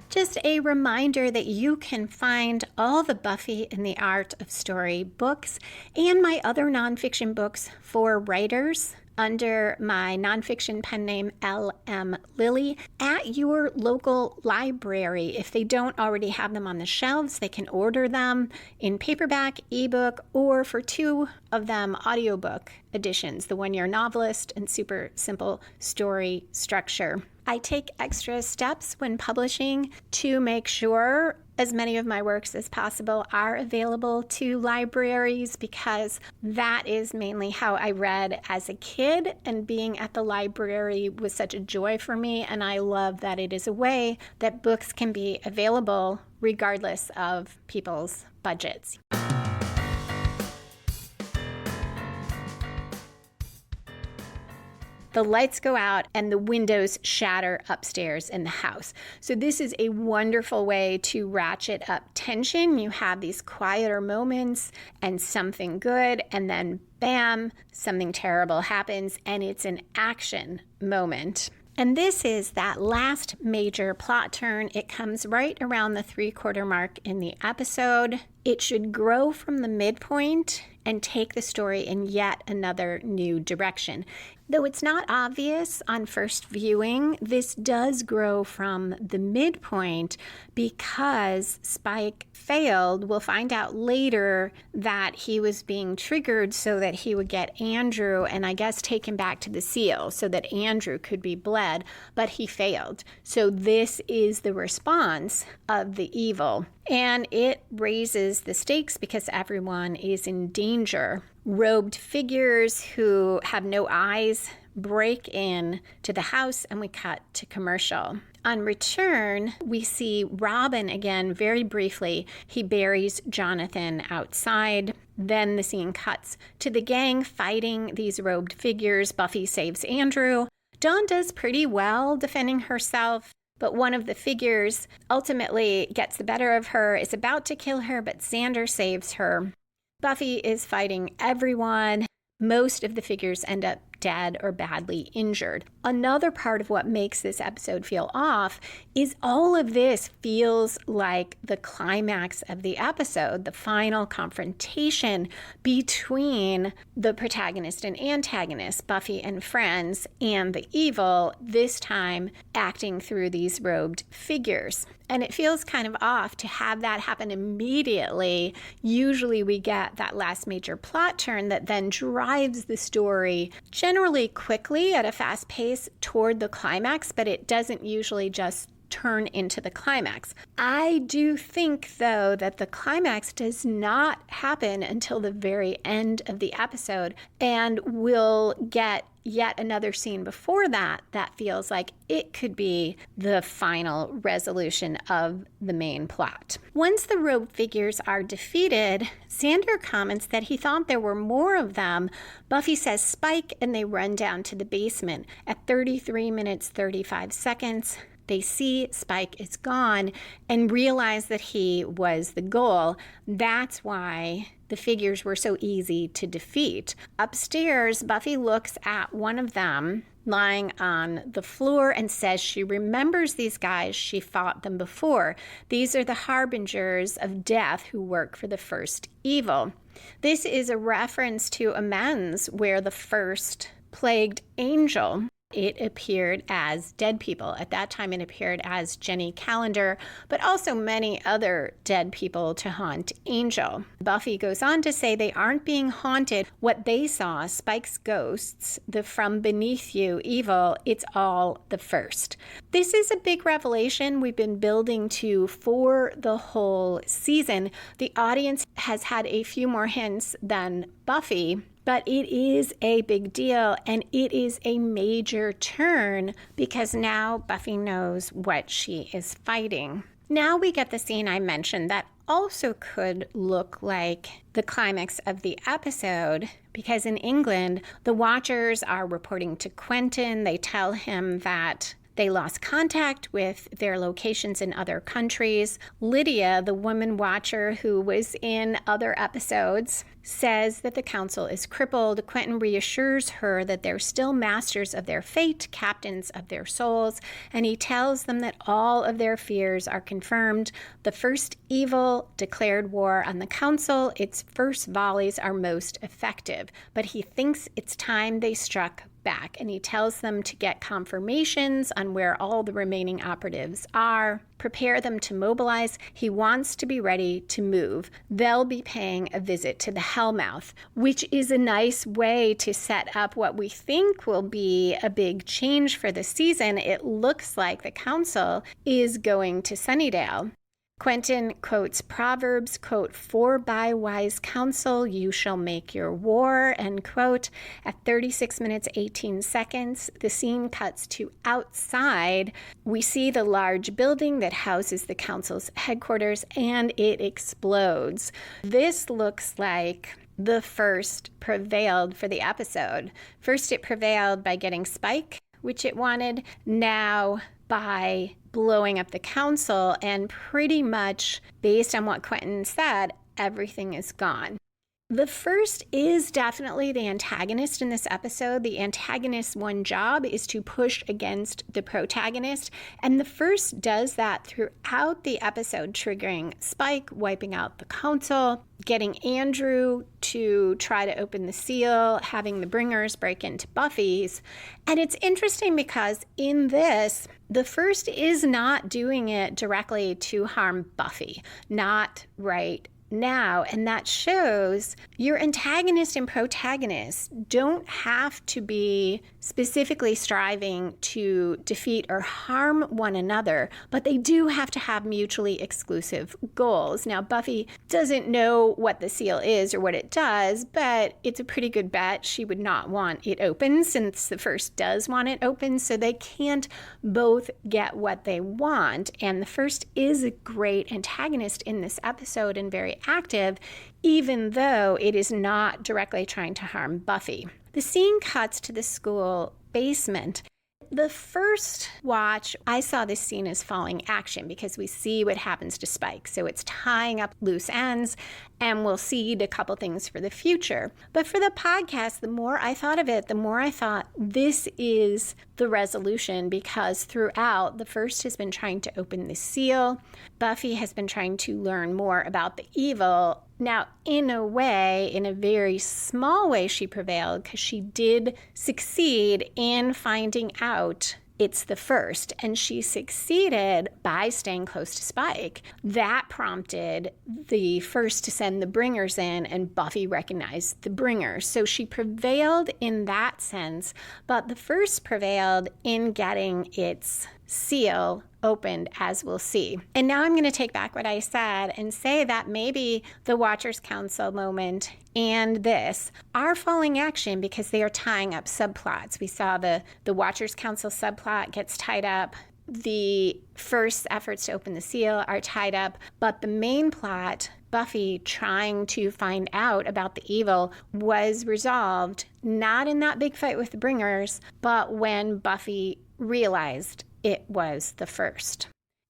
Just a reminder that you can find all the Buffy and the Art of Story books and my other nonfiction books for writers under my nonfiction pen name L.M. Lilly at your local library. If they don't already have them on the shelves, they can order them in paperback, ebook, or for two of them, audiobook editions, the One-Year Novelist and Super Simple Story Structure. I take extra steps when publishing to make sure as many of my works as possible are available to libraries, because that is mainly how I read as a kid, and being at the library was such a joy for me, and I love that it is a way that books can be available regardless of people's budgets. The lights go out and the windows shatter upstairs in the house. So this is a wonderful way to ratchet up tension. You have these quieter moments and something good, and then bam, something terrible happens, and it's an action moment. And this is that last major plot turn. It comes right around the 3/4 mark in the episode. It should grow from the midpoint and take the story in yet another new direction. Though it's not obvious on first viewing, this does grow from the midpoint because Spike failed. We'll find out later that he was being triggered so that he would get Andrew and I guess take him back to the seal so that Andrew could be bled, but he failed. So this is the response of the evil. And it raises the stakes because everyone is in danger. Robed figures who have no eyes break in to the house, and we cut to commercial. On return, we see Robin again very briefly. He buries Jonathan outside. Then the scene cuts to the gang fighting these robed figures. Buffy saves Andrew. Dawn does pretty well defending herself, but one of the figures ultimately gets the better of her, is about to kill her, but Xander saves her. Buffy is fighting everyone. Most of the figures end up dead or badly injured. Another part of what makes this episode feel off is all of this feels like the climax of the episode, the final confrontation between the protagonist and antagonist, Buffy and friends, and the evil, this time acting through these robed figures. And it feels kind of off to have that happen immediately. Usually we get that last major plot turn that then drives the story generally quickly at a fast pace toward the climax, but it doesn't usually just turn into the climax. I do think, though, that the climax does not happen until the very end of the episode, and we'll get yet another scene before that feels like it could be the final resolution of the main plot. Once the rogue figures are defeated, Xander comments that he thought there were more of them. Buffy says spike, and they run down to the basement. At 33 minutes 35 seconds, they see Spike is gone and realize that he was the goal. That's why the figures were so easy to defeat. Upstairs, Buffy looks at one of them lying on the floor and says she remembers these guys. She fought them before. These are the harbingers of death who work for the first evil. This is a reference to Amends, where the first plagued angel, it appeared as dead people. At that time, it appeared as Jenny Calendar, but also many other dead people to haunt Angel. Buffy goes on to say they aren't being haunted. What they saw, Spike's ghosts, the from beneath you evil, it's all the first. This is a big revelation we've been building to for the whole season. The audience has had a few more hints than Buffy, but it is a big deal, and it is a major turn because now Buffy knows what she is fighting. Now we get the scene I mentioned that also could look like the climax of the episode, because in England, the Watchers are reporting to Quentin. They tell him that they lost contact with their locations in other countries. Lydia, the woman watcher who was in other episodes, says that the council is crippled. Quentin reassures her that they're still masters of their fate, captains of their souls, and he tells them that all of their fears are confirmed. The first evil declared war on the council. Its first volleys are most effective, but he thinks it's time they struck back, and he tells them to get confirmations on where all the remaining operatives are, prepare them to mobilize. He wants to be ready to move. They'll be paying a visit to the Hellmouth, which is a nice way to set up what we think will be a big change for the season. It looks like the council is going to Sunnydale. Quentin quotes Proverbs, quote, "For by wise counsel you shall make your war," end quote. At 36 minutes 18 seconds, the scene cuts to outside. We see the large building that houses the council's headquarters, and it explodes. This looks like the first prevailed for the episode. First, it prevailed by getting Spike, which it wanted. Now, by blowing up the council, and pretty much based on what Quentin said, everything is gone. The first is definitely the antagonist in this episode. The antagonist's one job is to push against the protagonist, and the first does that throughout the episode, triggering Spike, wiping out the council, getting Andrew to try to open the seal, having the bringers break into Buffy's. And it's interesting because in this, the first is not doing it directly to harm Buffy, not right now, and that shows your antagonist and protagonist don't have to be specifically striving to defeat or harm one another, but they do have to have mutually exclusive goals. Now, Buffy doesn't know what the seal is or what it does, but it's a pretty good bet she would not want it open, since the first does want it open, so they can't both get what they want. And the first is a great antagonist in this episode and very active, even though it is not directly trying to harm Buffy. The scene cuts to the school basement. The first watch, I saw this scene as falling action because we see what happens to Spike. So it's tying up loose ends, and we'll seed a couple things for the future. But for the podcast, the more I thought of it, the more I thought this is the resolution, because throughout, the first has been trying to open the seal. Buffy has been trying to learn more about the evil. Now, in a way, in a very small way, she prevailed because she did succeed in finding out it's the first, and she succeeded by staying close to Spike. That prompted the first to send the bringers in, and Buffy recognized the bringers. So she prevailed in that sense, but the first prevailed in getting its seal opened, as we'll see. And now I'm going to take back what I said and say that maybe the Watchers Council moment and this are falling action because they are tying up subplots. We saw the Watchers Council subplot gets tied up. The first efforts to open the seal are tied up, but the main plot, Buffy trying to find out about the evil, was resolved not in that big fight with the Bringers, but when Buffy realized it was the first.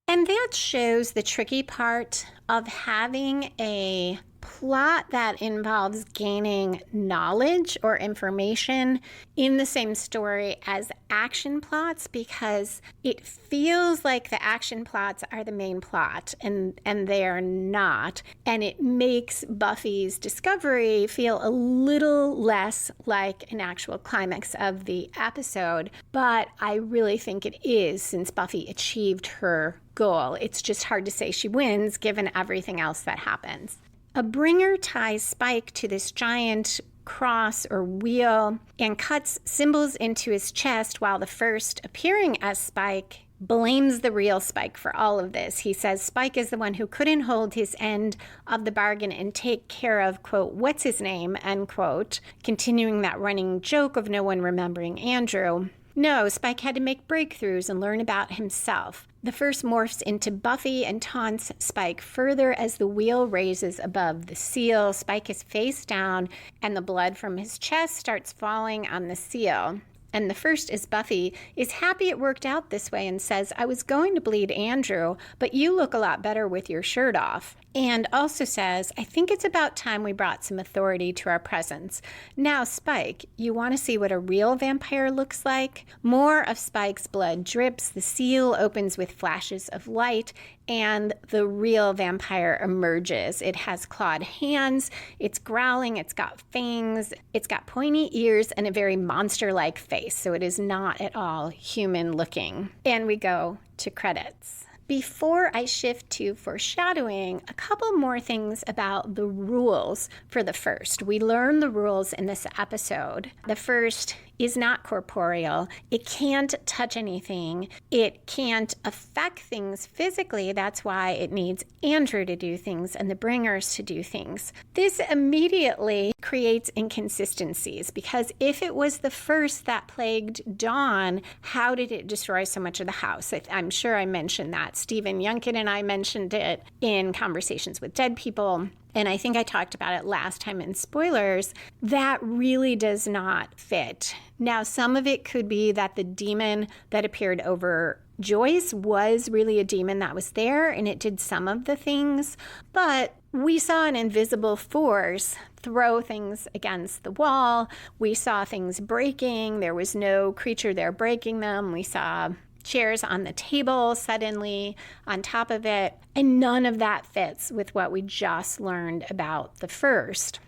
And that shows the tricky part of having a plot that involves gaining knowledge or information in the same story as action plots, because it feels like the action plots are the main plot and they are not. And it makes Buffy's discovery feel a little less like an actual climax of the episode. But I really think it is, since Buffy achieved her goal. It's just hard to say she wins given everything else that happens. A bringer ties Spike to this giant cross or wheel and cuts symbols into his chest, while the first, appearing as Spike, blames the real Spike for all of this. He says Spike is the one who couldn't hold his end of the bargain and take care of, quote, what's his name, end quote, continuing that running joke of no one remembering Andrew. No, Spike had to make breakthroughs and learn about himself. The first morphs into Buffy and taunts Spike further as the wheel raises above the seal. Spike is face down and the blood from his chest starts falling on the seal. And the first, is Buffy, is happy it worked out this way and says, I was going to bleed Andrew, but you look a lot better with your shirt off. And also says, I think it's about time we brought some authority to our presence. Now, Spike, you want to see what a real vampire looks like? More of Spike's blood drips, the seal opens with flashes of light, and the real vampire emerges. It has clawed hands, it's growling, it's got fangs, it's got pointy ears, and a very monster-like face, so it is not at all human-looking. And we go to credits. Before I shift to foreshadowing, a couple more things about the rules for the first. We learn the rules in this episode. The first is not corporeal. It can't touch anything. It can't affect things physically. That's why it needs Andrew to do things and the Bringers to do things. This immediately creates inconsistencies, because if it was the first that plagued Dawn, how did it destroy so much of the house? I'm sure I mentioned that. Stephen Yunkin and I mentioned it in Conversations with Dead People. And I think I talked about it last time in spoilers. That really does not fit. Now, some of it could be that the demon that appeared over Joyce was really a demon that was there, and it did some of the things. But we saw an invisible force throw things against the wall. We saw things breaking. There was no creature there breaking them. We saw chairs on the table suddenly on top of it, and none of that fits with what we just learned about the first.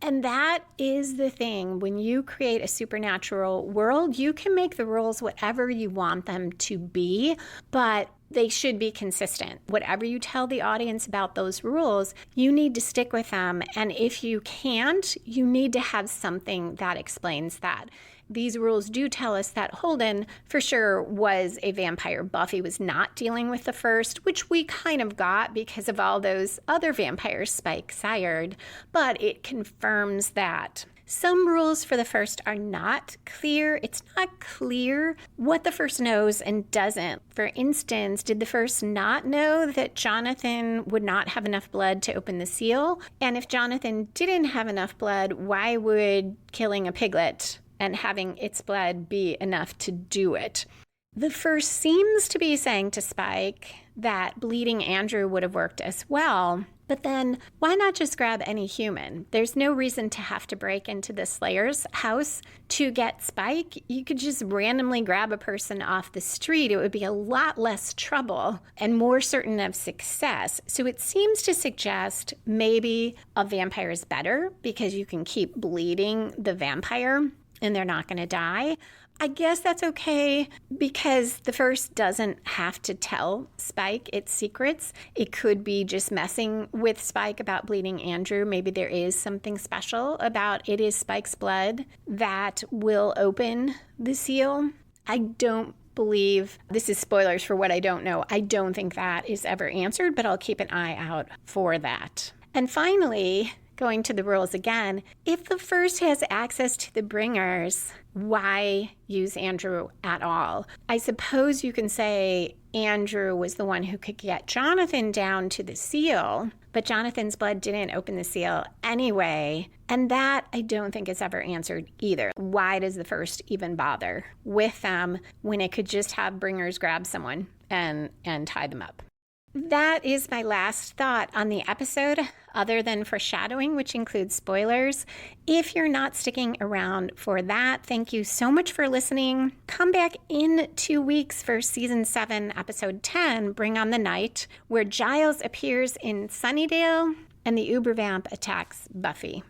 And that is the thing. When you create a supernatural world, you can make the rules whatever you want them to be, but they should be consistent. Whatever you tell the audience about those rules, you need to stick with them. And if you can't, you need to have something that explains that. These rules do tell us that Holden for sure was a vampire. Buffy was not dealing with the first, which we kind of got because of all those other vampires Spike sired, but it confirms that. Some rules for the first are not clear. It's not clear what the first knows and doesn't. For instance, did the first not know that Jonathan would not have enough blood to open the seal? And if Jonathan didn't have enough blood, why would killing a piglet and having its blood be enough to do it? The first seems to be saying to Spike that bleeding Andrew would have worked as well. But then why not just grab any human? There's no reason to have to break into the Slayer's house to get Spike. You could just randomly grab a person off the street. It would be a lot less trouble and more certain of success. So it seems to suggest maybe a vampire is better because you can keep bleeding the vampire and they're not going to die. I guess that's okay because the first doesn't have to tell Spike its secrets. It could be just messing with Spike about bleeding Andrew. Maybe there is something special about it is Spike's blood that will open the seal. I don't believe, this is spoilers for what I don't know, I don't think that is ever answered, but I'll keep an eye out for that. And finally, going to the rules again, if the first has access to the bringers, why use Andrew at all? I suppose you can say Andrew was the one who could get Jonathan down to the seal, but Jonathan's blood didn't open the seal anyway. And that I don't think is ever answered either. Why does the first even bother with them when it could just have bringers grab someone and tie them up? That is my last thought on the episode, other than foreshadowing, which includes spoilers. If you're not sticking around for that, thank you so much for listening. Come back in 2 weeks for Season 7, Episode 10, Bring on the Night, where Giles appears in Sunnydale and the Ubervamp attacks Buffy.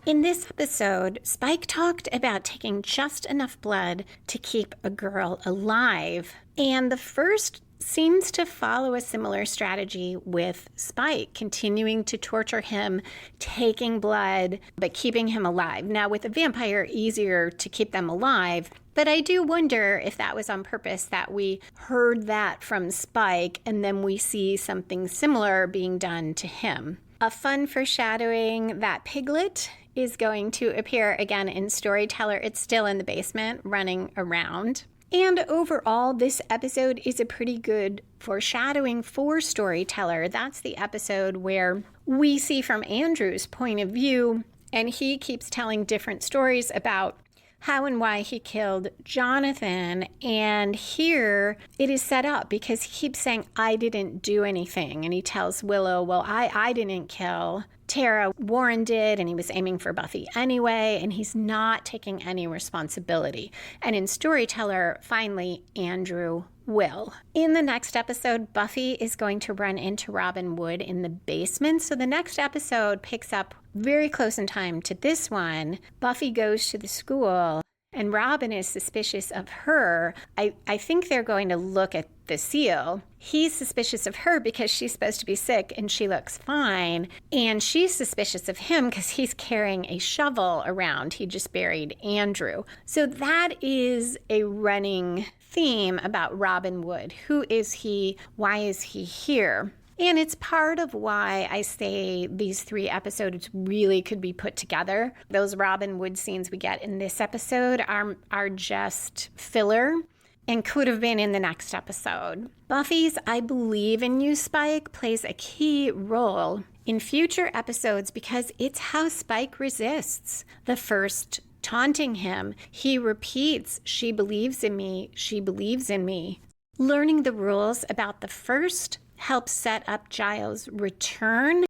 In this episode, Spike talked about taking just enough blood to keep a girl alive, and the first seems to follow a similar strategy with Spike, continuing to torture him, taking blood, but keeping him alive. Now, with a vampire, easier to keep them alive, but I do wonder if that was on purpose, that we heard that from Spike, and then we see something similar being done to him. A fun foreshadowing that Piglet is going to appear again in Storyteller. It's still in the basement running around. And overall, this episode is a pretty good foreshadowing for Storyteller. That's the episode where we see from Andrew's point of view, and he keeps telling different stories about how and why he killed Jonathan. And here it is set up because he keeps saying, I didn't do anything. And he tells Willow, well, I didn't kill Tara. Warren did, and he was aiming for Buffy anyway, and he's not taking any responsibility. And in Storyteller, finally, Andrew will. In the next episode, Buffy is going to run into Robin Wood in the basement. So the next episode picks up very close in time to this one. Buffy goes to the school, and Robin is suspicious of her. I think they're going to look at the seal. He's suspicious of her because she's supposed to be sick and she looks fine. And she's suspicious of him because he's carrying a shovel around. He just buried Andrew. So that is a running theme about Robin Wood. Who is he? Why is he here? And it's part of why I say these 3 episodes really could be put together. Those Robin Wood scenes we get in this episode are just filler and could have been in the next episode. Buffy's I Believe in You, Spike plays a key role in future episodes because it's how Spike resists the first taunting him. He repeats, she believes in me, she believes in me. Learning the rules about the first helps set up Giles' return,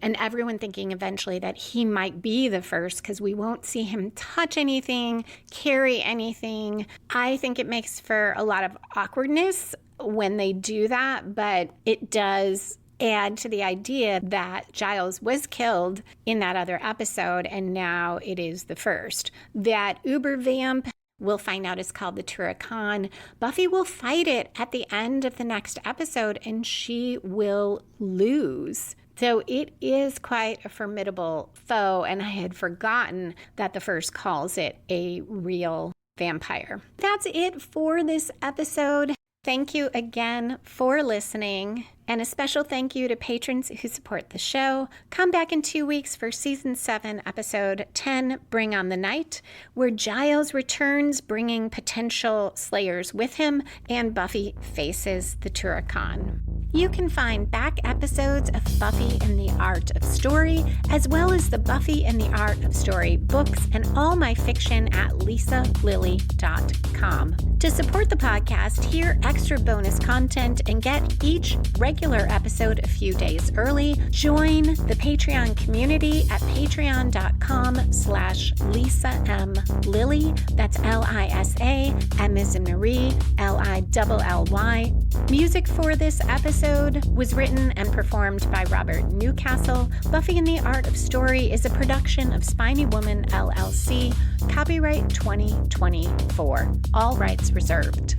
and everyone thinking eventually that he might be the first because we won't see him touch anything, carry anything. I think it makes for a lot of awkwardness when they do that, but it does add to the idea that Giles was killed in that other episode, and now it is the first. That Ubervamp, we'll find out, is called the Turrican. Buffy will fight it at the end of the next episode, and she will lose. So it is quite a formidable foe, and I had forgotten that the first calls it a real vampire. That's it for this episode. Thank you again for listening, and a special thank you to patrons who support the show. Come back in 2 weeks for Season 7, Episode 10, Bring on the Night, where Giles returns bringing potential slayers with him, and Buffy faces the Turrican. You can find back episodes of Buffy and the Art of Story, as well as the Buffy and the Art of Story books and all my fiction at lisalily.com. To support the podcast, hear extra bonus content, and get each regular episode a few days early, join the Patreon community at patreon.com/LisaMLilly. That's Lisa, M as in Marie, Lilly. Music for this episode was written and performed by Robert Newcastle. Buffy and the Art of Story is a production of Spiny Woman, LLC. Copyright 2024. All rights reserved.